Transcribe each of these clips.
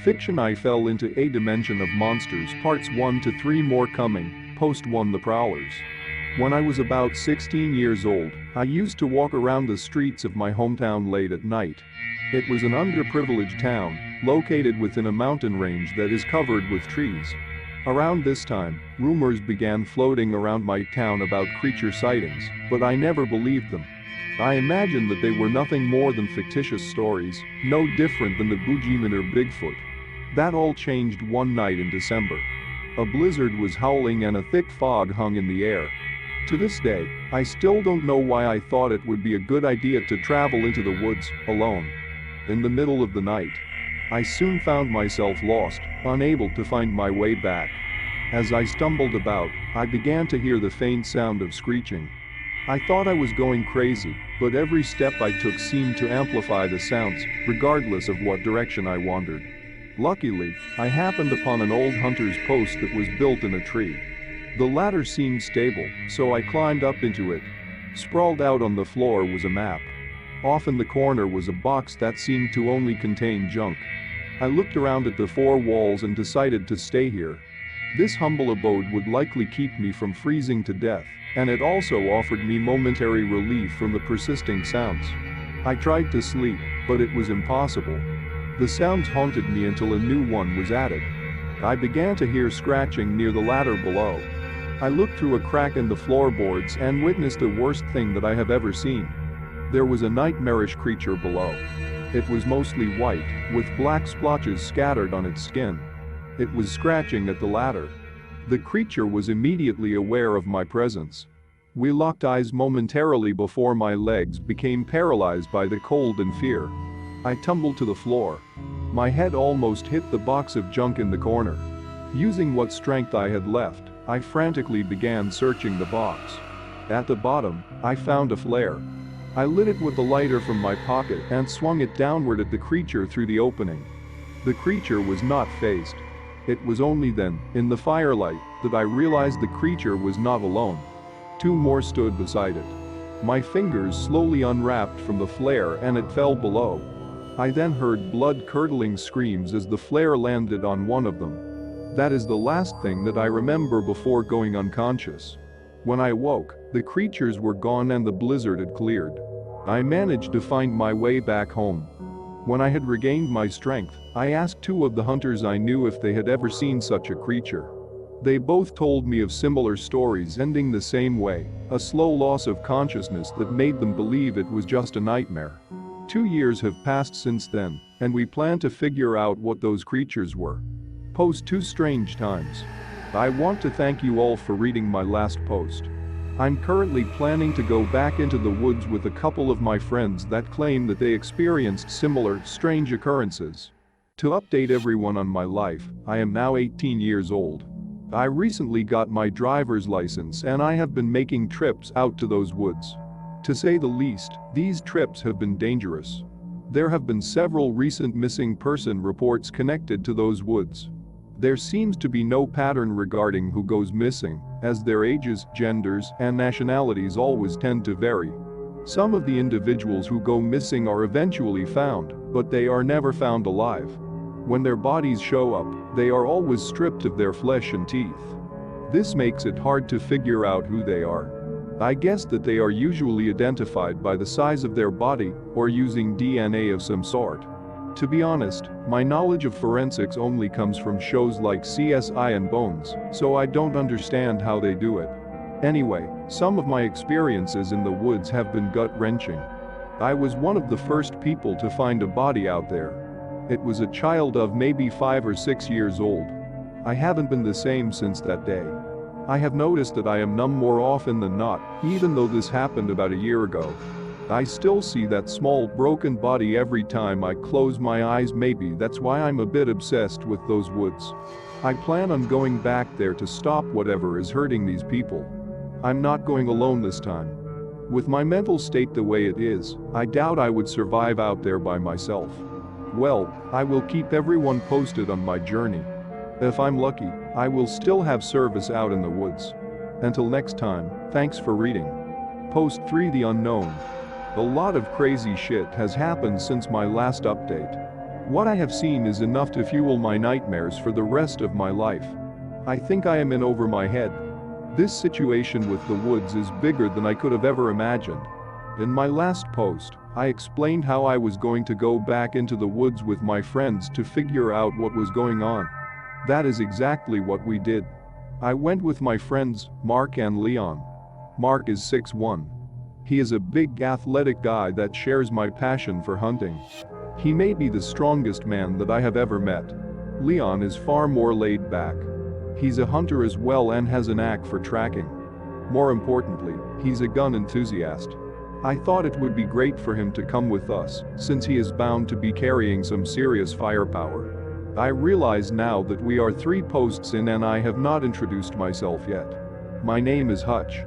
Fiction. I fell into a dimension of monsters, parts 1 to 3 more coming, post 1. The Prowlers. When I was about 16 years old, I used to walk around the streets of my hometown late at night. It was an underprivileged town, located within a mountain range that is covered with trees. Around this time, rumors began floating around my town about creature sightings, but I never believed them. I imagined that they were nothing more than fictitious stories, no different than the Boogeyman or Bigfoot. That all changed one night in December. A blizzard was howling and a thick fog hung in the air. To this day, I still don't know why I thought it would be a good idea to travel into the woods, alone. In the middle of the night, I soon found myself lost, unable to find my way back. As I stumbled about, I began to hear the faint sound of screeching. I thought I was going crazy, but every step I took seemed to amplify the sounds, regardless of what direction I wandered. Luckily, I happened upon an old hunter's post that was built in a tree. The ladder seemed stable, so I climbed up into it. Sprawled out on the floor was a map. Off in the corner was a box that seemed to only contain junk. I looked around at the four walls and decided to stay here. This humble abode would likely keep me from freezing to death, and it also offered me momentary relief from the persisting sounds. I tried to sleep, but it was impossible. The sounds haunted me until a new one was added. I began to hear scratching near the ladder below. I looked through a crack in the floorboards and witnessed the worst thing that I have ever seen. There was a nightmarish creature below. It was mostly white, with black splotches scattered on its skin. It was scratching at the ladder. The creature was immediately aware of my presence. We locked eyes momentarily before my legs became paralyzed by the cold and fear. I tumbled to the floor. My head almost hit the box of junk in the corner. Using what strength I had left, I frantically began searching the box. At the bottom, I found a flare. I lit it with the lighter from my pocket and swung it downward at the creature through the opening. The creature was not phased. It was only then, in the firelight, that I realized the creature was not alone. Two more stood beside it. My fingers slowly unwrapped from the flare and it fell below. I then heard blood-curdling screams as the flare landed on one of them. That is the last thing that I remember before going unconscious. When I woke, the creatures were gone and the blizzard had cleared. I managed to find my way back home. When I had regained my strength, I asked two of the hunters I knew if they had ever seen such a creature. They both told me of similar stories ending the same way, a slow loss of consciousness that made them believe it was just a nightmare. 2 years have passed since then, and we plan to figure out what those creatures were. Post 2 strange times. I want to thank you all for reading my last post. I'm currently planning to go back into the woods with a couple of my friends that claim that they experienced similar strange occurrences. To update everyone on my life, I am now 18 years old. I recently got my driver's license and I have been making trips out to those woods. To say the least, these trips have been dangerous. There have been several recent missing person reports connected to those woods. There seems to be no pattern regarding who goes missing, as their ages, genders, and nationalities always tend to vary. Some of the individuals who go missing are eventually found, but they are never found alive. When their bodies show up, they are always stripped of their flesh and teeth. This makes it hard to figure out who they are. I guess that they are usually identified by the size of their body or using DNA of some sort. To be honest, my knowledge of forensics only comes from shows like CSI and Bones, so I don't understand how they do it. Anyway, some of my experiences in the woods have been gut-wrenching. I was one of the first people to find a body out there. It was a child of maybe 5 or 6 years old. I haven't been the same since that day. I have noticed that I am numb more often than not, even though this happened about a year ago. I still see that small broken body every time I close my eyes. Maybe that's why I'm a bit obsessed with those woods. I plan on going back there to stop whatever is hurting these people. I'm not going alone this time. With my mental state the way it is, I doubt I would survive out there by myself. Well, I will keep everyone posted on my journey. If I'm lucky, I will still have service out in the woods. Until next time, thanks for reading. Post 3 The Unknown. A lot of crazy shit has happened since my last update. What I have seen is enough to fuel my nightmares for the rest of my life. I think I am in over my head. This situation with the woods is bigger than I could have ever imagined. In my last post, I explained how I was going to go back into the woods with my friends to figure out what was going on. That is exactly what we did. I went with my friends, Mark and Leon. Mark is 6'1". He is a big athletic guy that shares my passion for hunting. He may be the strongest man that I have ever met. Leon is far more laid back. He's a hunter as well and has a knack for tracking. More importantly, he's a gun enthusiast. I thought it would be great for him to come with us, since he is bound to be carrying some serious firepower. I realize now that we are 3 posts in and I have not introduced myself yet. My name is Hutch.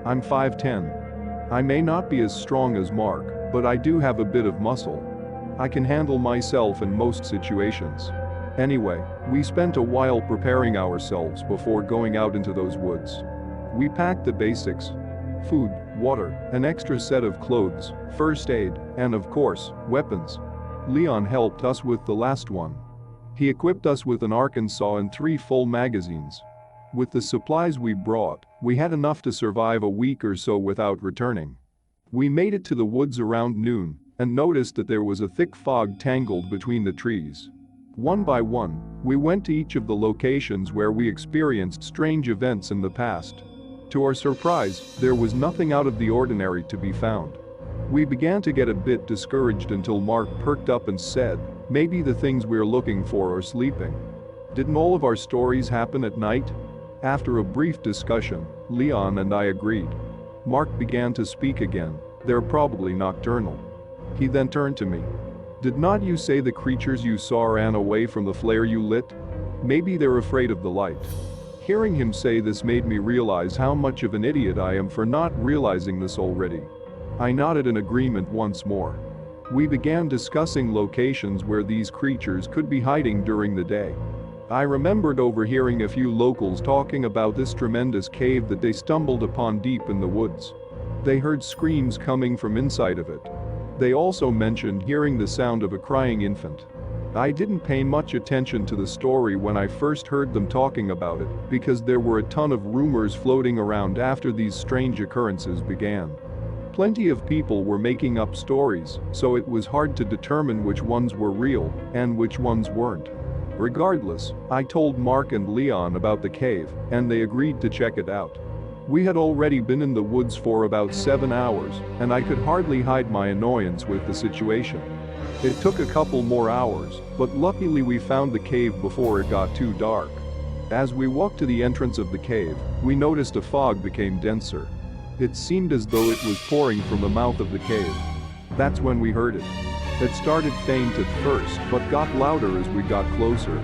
I'm 5'10". I may not be as strong as Mark, but I do have a bit of muscle. I can handle myself in most situations. Anyway, we spent a while preparing ourselves before going out into those woods. We packed the basics: food, water, an extra set of clothes, first aid, and of course, weapons. Leon helped us with the last one. He equipped us with an Arkansas and 3 full magazines. With the supplies we brought, we had enough to survive a week or so without returning. We made it to the woods around noon and noticed that there was a thick fog tangled between the trees. One by one, we went to each of the locations where we experienced strange events in the past. To our surprise, there was nothing out of the ordinary to be found. We began to get a bit discouraged until Mark perked up and said, "Maybe the things we're looking for are sleeping. Didn't all of our stories happen at night?" After a brief discussion, Leon and I agreed. Mark began to speak again. "They're probably nocturnal." He then turned to me. "Did not you say the creatures you saw ran away from the flare you lit? Maybe they're afraid of the light." Hearing him say this made me realize how much of an idiot I am for not realizing this already. I nodded in agreement once more. We began discussing locations where these creatures could be hiding during the day. I remembered overhearing a few locals talking about this tremendous cave that they stumbled upon deep in the woods. They heard screams coming from inside of it. They also mentioned hearing the sound of a crying infant. I didn't pay much attention to the story when I first heard them talking about it, because there were a ton of rumors floating around after these strange occurrences began. Plenty of people were making up stories, so it was hard to determine which ones were real and which ones weren't. Regardless, I told Mark and Leon about the cave, and they agreed to check it out. We had already been in the woods for about 7 hours, and I could hardly hide my annoyance with the situation. It took a couple more hours, but luckily we found the cave before it got too dark. As we walked to the entrance of the cave, we noticed a fog became denser. It seemed as though it was pouring from the mouth of the cave. That's when we heard it. It started faint at first, but got louder as we got closer.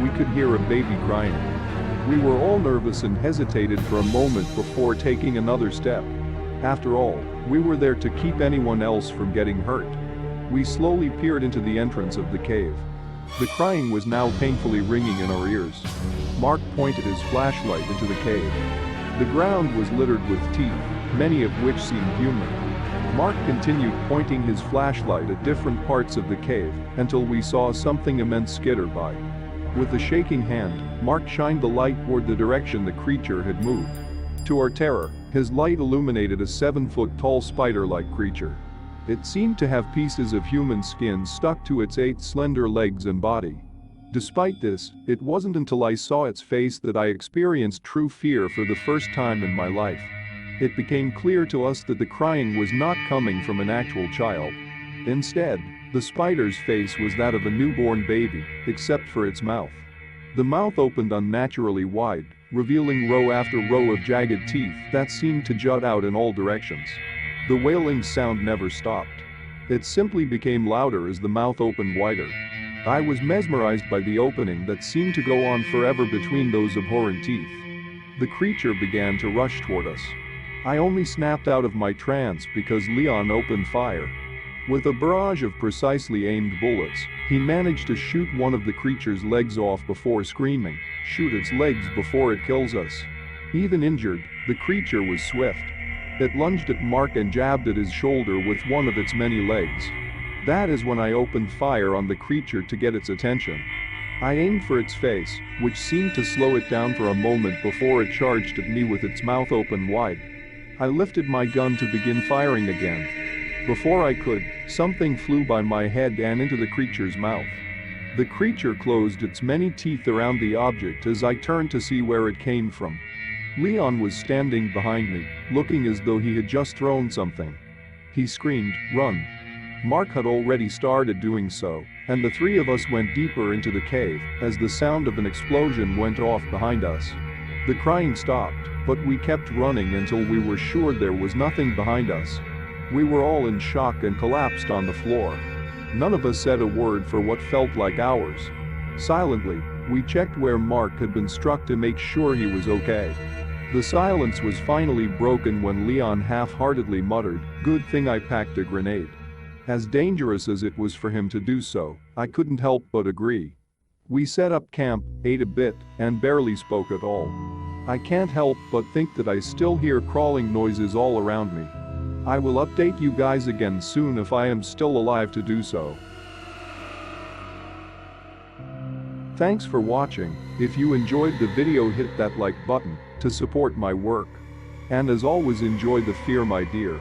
We could hear a baby crying. We were all nervous and hesitated for a moment before taking another step. After all, we were there to keep anyone else from getting hurt. We slowly peered into the entrance of the cave. The crying was now painfully ringing in our ears. Mark pointed his flashlight into the cave. The ground was littered with teeth, many of which seemed human. Mark continued pointing his flashlight at different parts of the cave until we saw something immense skitter by. With a shaking hand, Mark shined the light toward the direction the creature had moved. To our terror, his light illuminated a 7-foot-tall spider-like creature. It seemed to have pieces of human skin stuck to its 8 slender legs and body. Despite this, it wasn't until I saw its face that I experienced true fear for the first time in my life. It became clear to us that the crying was not coming from an actual child. Instead, the spider's face was that of a newborn baby, except for its mouth. The mouth opened unnaturally wide, revealing row after row of jagged teeth that seemed to jut out in all directions. The wailing sound never stopped. It simply became louder as the mouth opened wider. I was mesmerized by the opening that seemed to go on forever between those abhorrent teeth. The creature began to rush toward us. I only snapped out of my trance because Leon opened fire. With a barrage of precisely aimed bullets, he managed to shoot one of the creature's legs off before screaming, "Shoot its legs before it kills us." Even injured, the creature was swift. It lunged at Mark and jabbed at his shoulder with one of its many legs. That is when I opened fire on the creature to get its attention. I aimed for its face, which seemed to slow it down for a moment before it charged at me with its mouth open wide. I lifted my gun to begin firing again. Before I could, something flew by my head and into the creature's mouth. The creature closed its many teeth around the object as I turned to see where it came from. Leon was standing behind me, looking as though he had just thrown something. He screamed, "Run!" Mark had already started doing so, and the three of us went deeper into the cave as the sound of an explosion went off behind us. The crying stopped, but we kept running until we were sure there was nothing behind us. We were all in shock and collapsed on the floor. None of us said a word for what felt like hours. Silently, we checked where Mark had been struck to make sure he was okay. The silence was finally broken when Leon half-heartedly muttered, "Good thing I packed a grenade." As dangerous as it was for him to do so, I couldn't help but agree. We set up camp, ate a bit, and barely spoke at all. I can't help but think that I still hear crawling noises all around me. I will update you guys again soon if I am still alive to do so. Thanks for watching. If you enjoyed the video, hit that like button to support my work. And as always, enjoy the fear, my dear.